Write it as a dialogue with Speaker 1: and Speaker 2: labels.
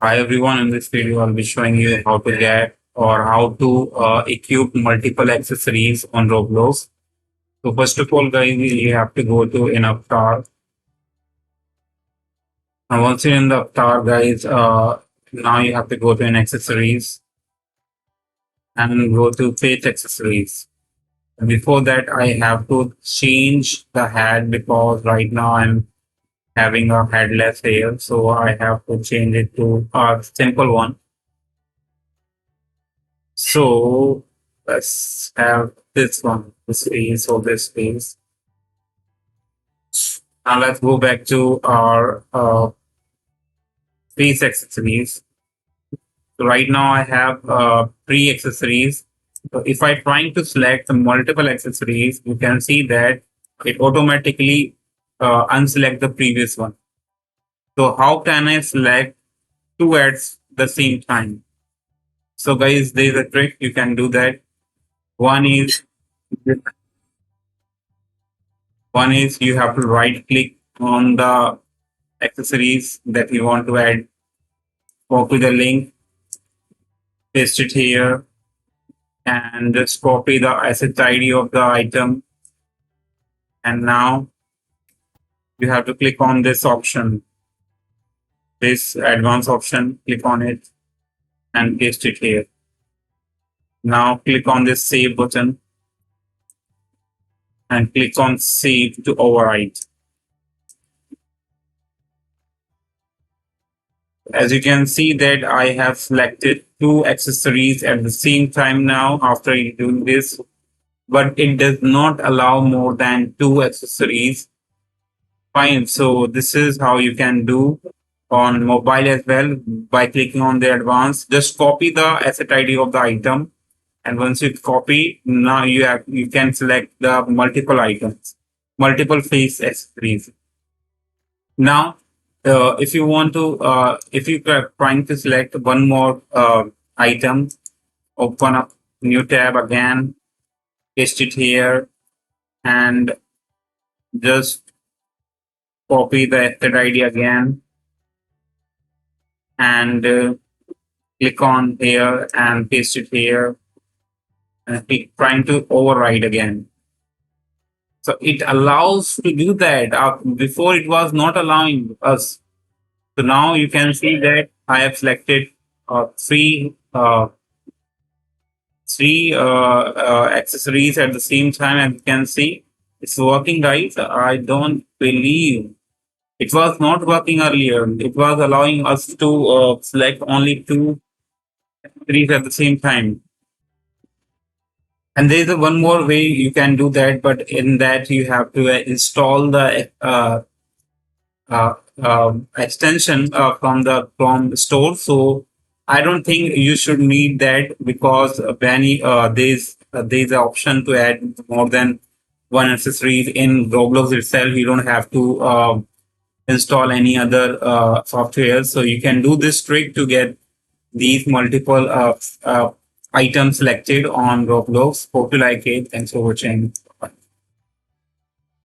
Speaker 1: Hi everyone, in this video I'll be showing you how to get or how to equip multiple accessories on Roblox. So first of all guys, you have to go to an avatar. And once you're in the avatar guys, now you have to go to an accessories and go to face accessories. And before that I have to change the head because right now I'm having a headless hair. So I have to change it to a simple one. So let's have this one, this piece or this piece. Now let's go back to our piece accessories. So right now I have three accessories. So if I trying to select the multiple accessories, you can see that it automatically unselect the previous one. So how can I select two at the same time? So guys, there is a trick you can do that. One is One is you have to right click on the accessories that you want to add, copy the link, paste it here, and just copy the asset ID of the item. And now you have to click on this option, this advanced option, click on it and paste it here. Now click on this save button and click on save to overwrite. As you can see that I have selected two accessories at the same time now after doing this, but it does not allow more than two accessories. Fine. So this is how you can do on mobile as well by clicking on the advanced. Just copy the asset ID of the item. And once you copy, now you can select the multiple items, multiple face accessories. Now, if you want to, if you are trying to select one more item, open up new tab again, paste it here, and just copy the asset ID again, and click on here and paste it here, and keep trying to override again. So it allows to do that. Before it was not allowing us. So now you can see that I have selected three accessories at the same time, and you can see it's working, guys. I don't believe it was not working earlier. It was allowing us to select only two accessories at the same time. And there's a one more way you can do that, but in that you have to install the extension from the Chrome store. So I don't think you should need that because when there's an option to add more than one accessory in Roblox itself. You don't have to install any other software. So you can do this trick to get these multiple items selected on Roblox. Hope you like it. Thanks for watching.